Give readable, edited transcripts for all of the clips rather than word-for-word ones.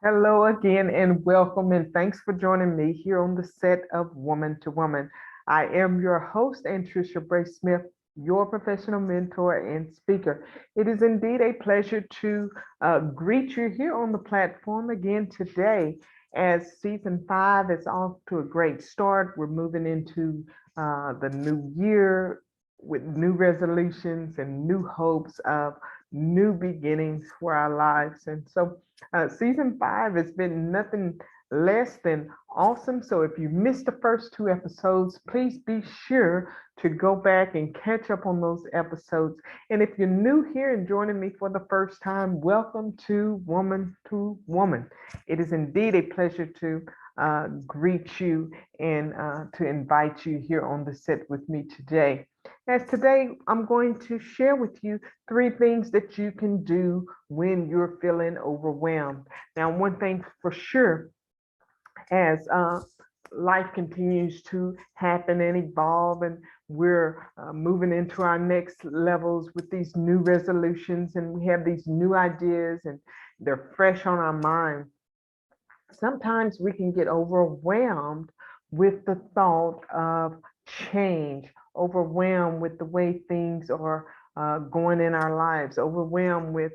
Hello again and welcome, and thanks for joining me here on the set of Woman to Woman. I am your host, Anntricia Bray Smith, your professional mentor and speaker. It is indeed a pleasure to greet you here on the platform again today as season 5 is off to a great start. We're moving into the new year with new resolutions and new hopes of new beginnings for our lives. And so season 5 has been nothing less than awesome. So if you missed the first 2 episodes, please be sure to go back and catch up on those episodes. And if you're new here and joining me for the first time, welcome to Woman to Woman. It is indeed a pleasure to greet you and to invite you here on the set with me today. As today, I'm going to share with you 3 things that you can do when you're feeling overwhelmed. Now, one thing for sure, as life continues to happen and evolve, and we're moving into our next levels with these new resolutions, and we have these new ideas, and they're fresh on our mind. Sometimes we can get overwhelmed with the thought of change, overwhelmed with the way things are going in our lives, overwhelmed with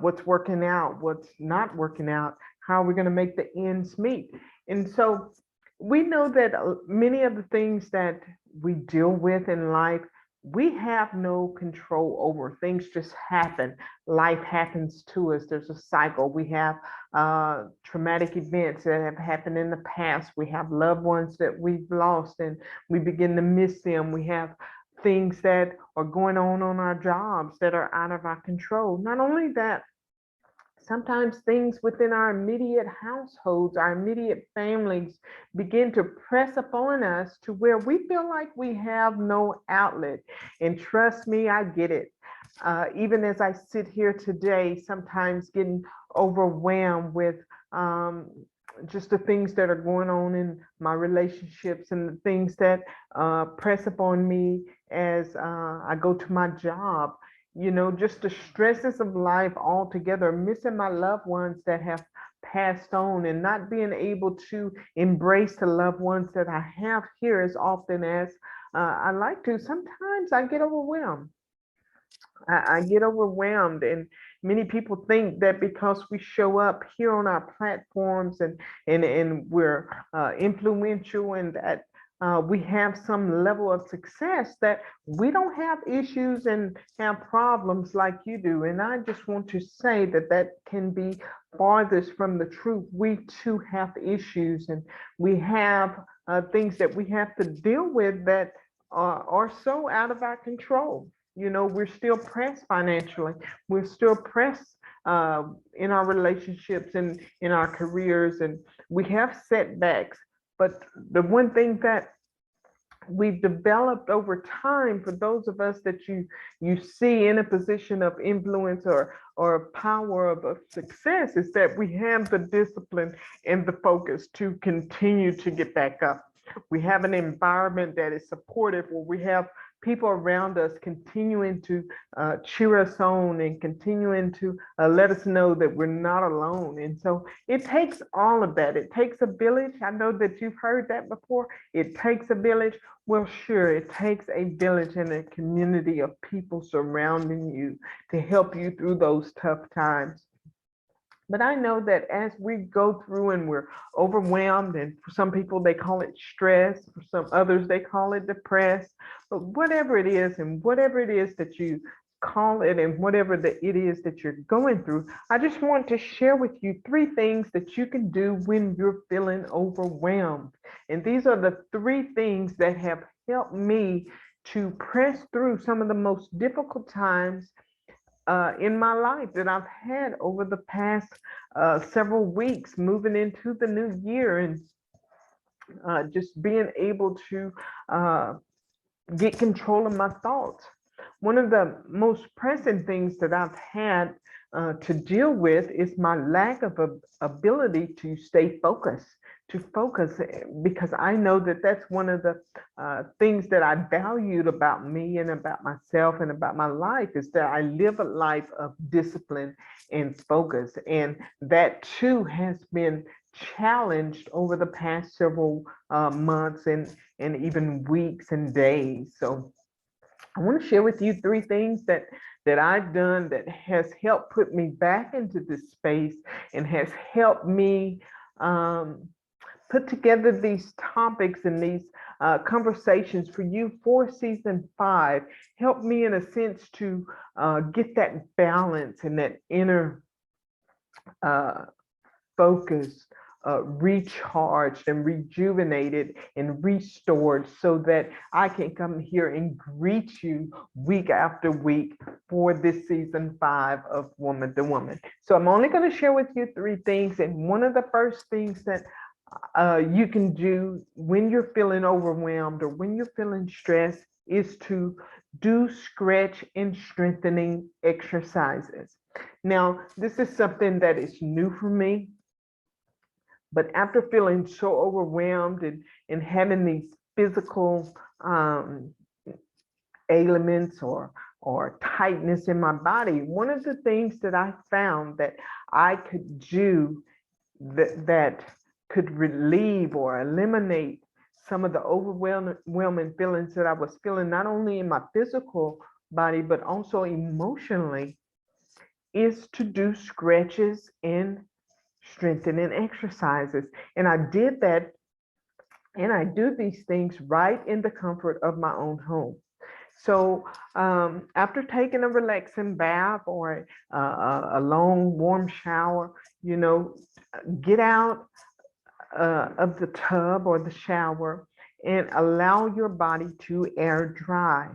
what's working out, what's not working out, how we're going to make the ends meet. And so we know that many of the things that we deal with in life, we have no control over. Things just happen. Life happens to us. There's a cycle. We have traumatic events that have happened in the past. We have loved ones that we've lost and we begin to miss them. We have things that are going on our jobs that are out of our control. Not only that, sometimes things within our immediate households, our immediate families begin to press upon us to where we feel like we have no outlet. And trust me, I get it. Even as I sit here today, sometimes getting overwhelmed with just the things that are going on in my relationships and the things that press upon me as I go to my job, just the stresses of life altogether, missing my loved ones that have passed on and not being able to embrace the loved ones that I have here as often as I like to. Sometimes I get overwhelmed. I get overwhelmed, and many people think that because we show up here on our platforms and we're influential and that we have some level of success, that we don't have issues and have problems like you do. And I just want to say that that can be farthest from the truth. We too have issues, and we have things that we have to deal with that are so out of our control. We're still pressed financially. We're still pressed in our relationships and in our careers, and we have setbacks. But the one thing that we've developed over time, for those of us that you see in a position of influence or power of success, is that we have the discipline and the focus to continue to get back up. We have an environment that is supportive, where we have people around us continuing to cheer us on and continuing to let us know that we're not alone. And so it takes all of that. It takes a village. I know that you've heard that before. It takes a village. Well, sure, it takes a village and a community of people surrounding you to help you through those tough times. But I know that as we go through and we're overwhelmed, and for some people they call it stress, for some others they call it depressed, but whatever it is, and whatever it is that you call it, and whatever it is that you're going through, I just want to share with you 3 things that you can do when you're feeling overwhelmed. And these are the 3 things that have helped me to press through some of the most difficult times in my life that I've had over the past several weeks, moving into the new year, and just being able to get control of my thoughts. One of the most pressing things that I've had to deal with is my lack of ability to stay focused, because I know that that's one of the things that I valued about me and about myself and about my life, is that I live a life of discipline and focus. And that too has been challenged over the past several months and even weeks and days. So I want to share with you three things that I've done that has helped put me back into this space and has helped me put together these topics and these conversations for you for season 5. Help me in a sense to get that balance and that inner focus, recharged and rejuvenated and restored, so that I can come here and greet you week after week for this season 5 of Woman to Woman. So I'm only going to share with you three things. And one of the first things that you can do when you're feeling overwhelmed or when you're feeling stressed is to do stretch and strengthening exercises. Now, this is something that is new for me, but after feeling so overwhelmed and having these physical ailments or tightness in my body, one of the things that I found that I could do that could relieve or eliminate some of the overwhelming feelings that I was feeling, not only in my physical body, but also emotionally, is to do stretches and strengthening exercises. And I did that, and I do these things right in the comfort of my own home. So after taking a relaxing bath or a long warm shower, get out of the tub or the shower and allow your body to air dry.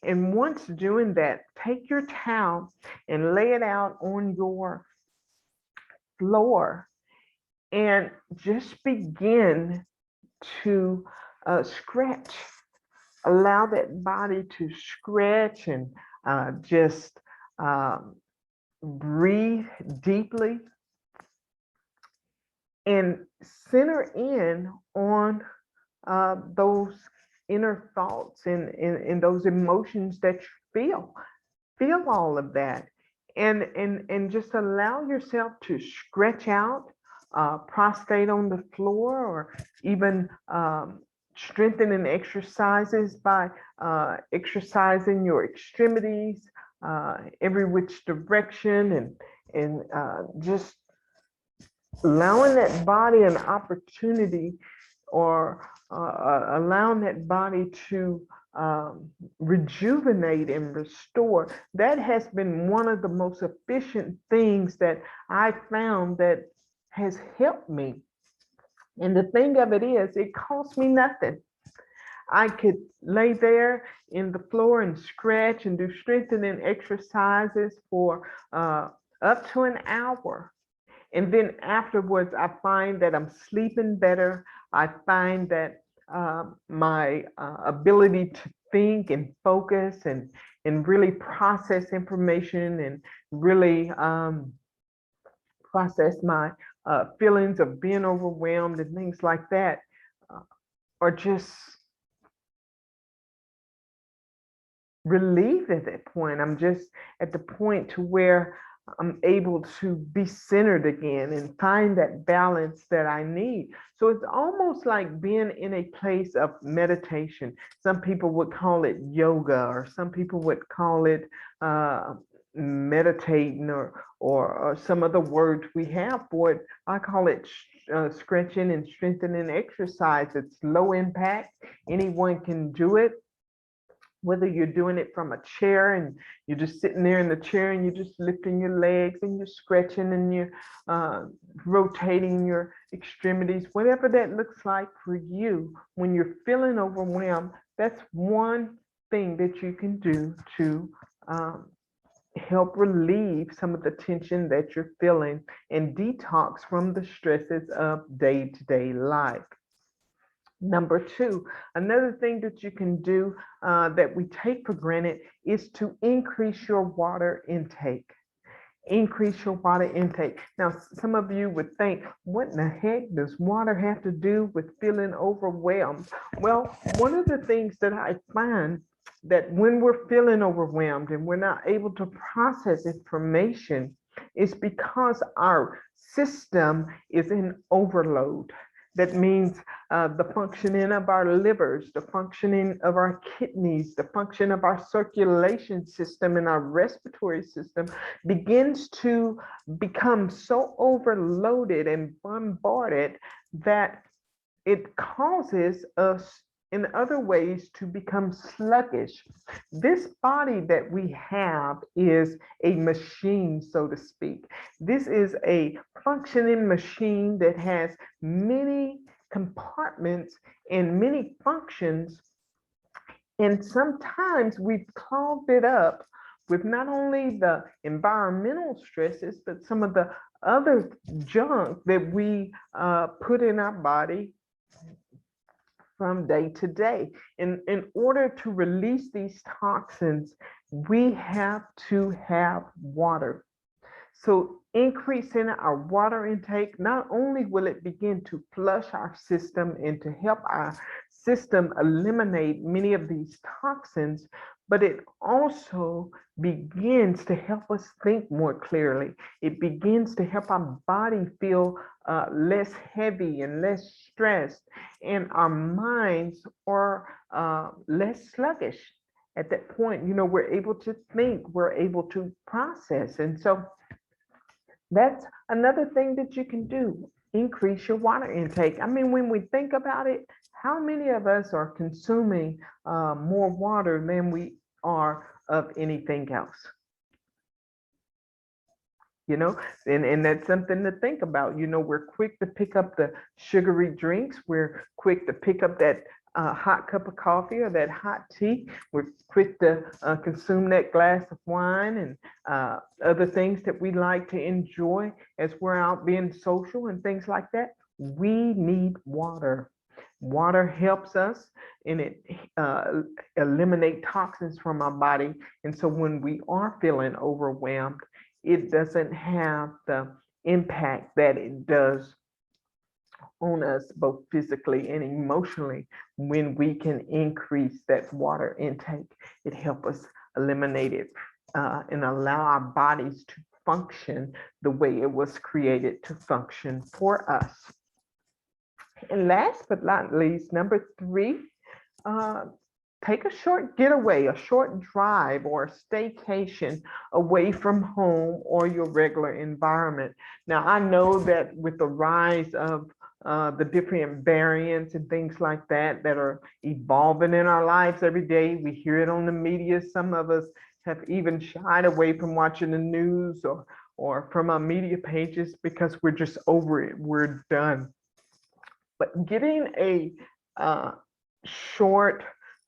And once doing that, take your towel and lay it out on your floor and just begin to stretch. Allow that body to stretch and just breathe deeply and center in on those inner thoughts and those emotions that you feel. Feel all of that, and just allow yourself to stretch out, prostrate on the floor, or even strengthening exercises by exercising your extremities every which direction, and just allowing that body an opportunity, or allowing that body to rejuvenate and restore. That has been one of the most efficient things that I found that has helped me. And the thing of it is, it costs me nothing. I could lay there in the floor and stretch and do strengthening exercises for up to an hour. And then afterwards, I find that I'm sleeping better. I find that my ability to think and focus and really process information and really process my feelings of being overwhelmed and things like that are just relieved at that point. I'm just at the point to where I'm able to be centered again and find that balance that I need. So it's almost like being in a place of meditation. Some people would call it yoga, or some people would call it meditating, or some other words we have for it. I call it stretching and strengthening exercise. It's low impact. Anyone can do it, whether you're doing it from a chair and you're just sitting there in the chair and you're just lifting your legs and you're stretching and you're rotating your extremities, whatever that looks like for you. When you're feeling overwhelmed, that's one thing that you can do to help relieve some of the tension that you're feeling and detox from the stresses of day-to-day life. Number 2, another thing that you can do that we take for granted is to increase your water intake. increase your water intake. Now, some of you would think, what in the heck does water have to do with feeling overwhelmed? Well, one of the things that I find that when we're feeling overwhelmed and we're not able to process information is because our system is in overload. That means the functioning of our livers, the functioning of our kidneys, the function of our circulation system and our respiratory system begins to become so overloaded and bombarded that it causes us in other ways to become sluggish. This body that we have is a machine, so to speak. This is a functioning machine that has many compartments and many functions. And sometimes we've clogged it up with not only the environmental stresses, but some of the other junk that we put in our body from day to day. In order to release these toxins, we have to have water. So increasing our water intake, not only will it begin to flush our system and to help our system eliminate many of these toxins, but it also begins to help us think more clearly. It begins to help our body feel less heavy and less stressed, and our minds are less sluggish. At that point, we're able to think, we're able to process. And so that's another thing that you can do. Increase your water intake. I mean, when we think about it, how many of us are consuming more water than we are of anything else? And that's something to think about. We're quick to pick up the sugary drinks. We're quick to pick up that hot cup of coffee or that hot tea. We're quick to consume that glass of wine and other things that we like to enjoy as we're out being social and things like that. We need water. Water helps us and it eliminate toxins from our body. And so when we are feeling overwhelmed, it doesn't have the impact that it does on us both physically and emotionally when we can increase that water intake. It helps us eliminate it and allow our bodies to function the way it was created to function for us. And last but not least, number 3, take a short getaway, a short drive or a staycation away from home or your regular environment. Now, I know that with the rise of the different variants and things like that are evolving in our lives every day, we hear it on the media. Some of us have even shied away from watching the news or from our media pages because we're just over it. We're done. But getting a short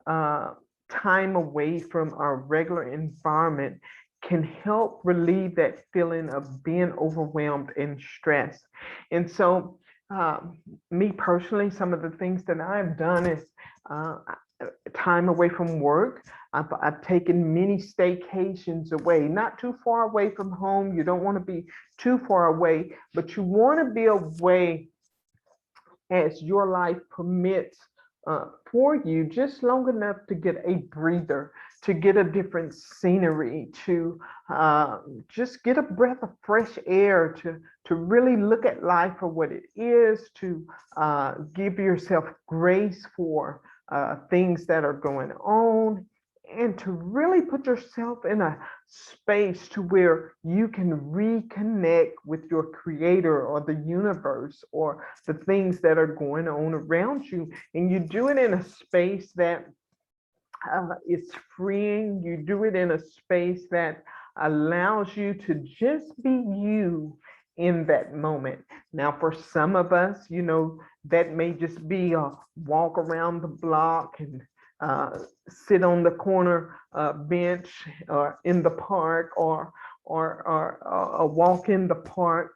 time away from our regular environment can help relieve that feeling of being overwhelmed and stressed. And so me personally, some of the things that I've done is time away from work. I've taken many staycations away, not too far away from home. You don't want to be too far away, but you want to be away as your life permits for you, just long enough to get a breather, to get a different scenery, to just get a breath of fresh air, to really look at life for what it is, to give yourself grace for things that are going on, and to really put yourself in a space to where you can reconnect with your creator or the universe or the things that are going on around you. And you do it in a space that is freeing. You do it in a space that allows you to just be you in that moment. Now, for some of us, that may just be a walk around the block and sit on the corner bench or in the park or a walk in the park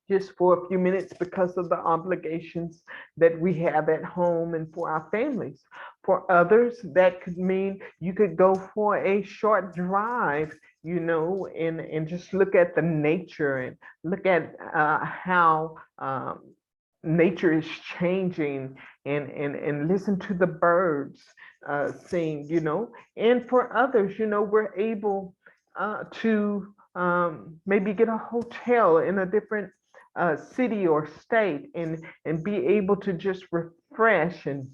just for a few minutes because of the obligations that we have at home and for our families. For others, that could mean you could go for a short drive and just look at the nature and look at how nature is changing and listen to the birds sing, and for others, we're able to maybe get a hotel in a different city or state and be able to just refresh and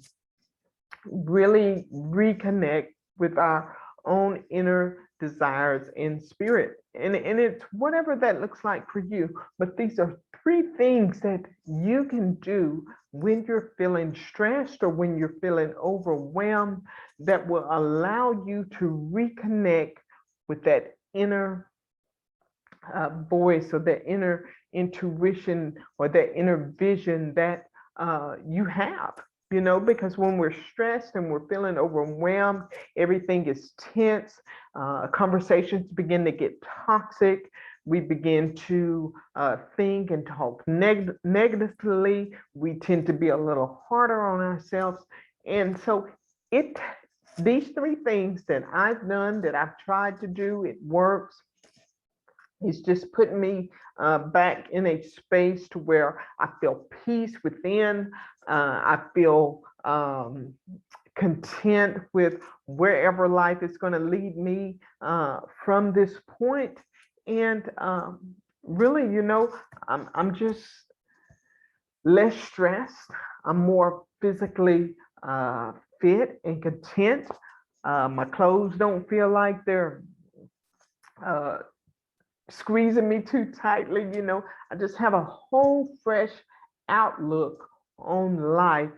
really reconnect with our own inner desires and spirit. And it's whatever that looks like for you. But these are three things that you can do when you're feeling stressed or when you're feeling overwhelmed that will allow you to reconnect with that inner voice or that inner intuition or that inner vision that you have. Because when we're stressed and we're feeling overwhelmed, everything is tense, conversations begin to get toxic. We begin to think and talk negatively. We tend to be a little harder on ourselves. And so it these three things that I've done, that I've tried to do, it works. It's just putting me back in a space to where I feel peace within. I feel content with wherever life is going to lead me from this point. And really, I'm just less stressed. I'm more physically fit and content. My clothes don't feel like they're uh, squeezing me too tightly. I just have a whole fresh outlook on life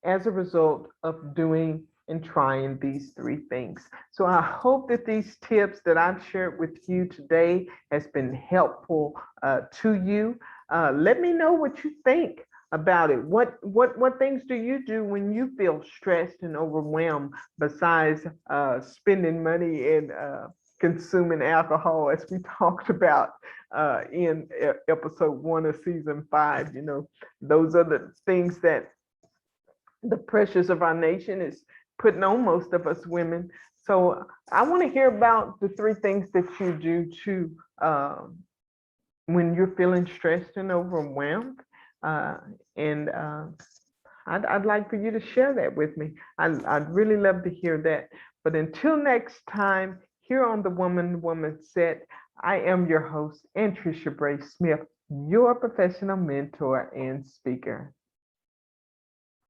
as a result of doing and trying these three things. So I hope that these tips that I've shared with you today has been helpful to you. Let me know what you think about it. What things do you do when you feel stressed and overwhelmed besides spending money and consuming alcohol, as we talked about in episode 1 of season 5? Those are the things that the pressures of our nation is putting on most of us women. So I want to hear about the three things that you do to when you're feeling stressed and overwhelmed. And I'd like for you to share that with me. I'd really love to hear that. But until next time, here on the Woman Set, I am your host, Anntricia Bray Smith, your professional mentor and speaker.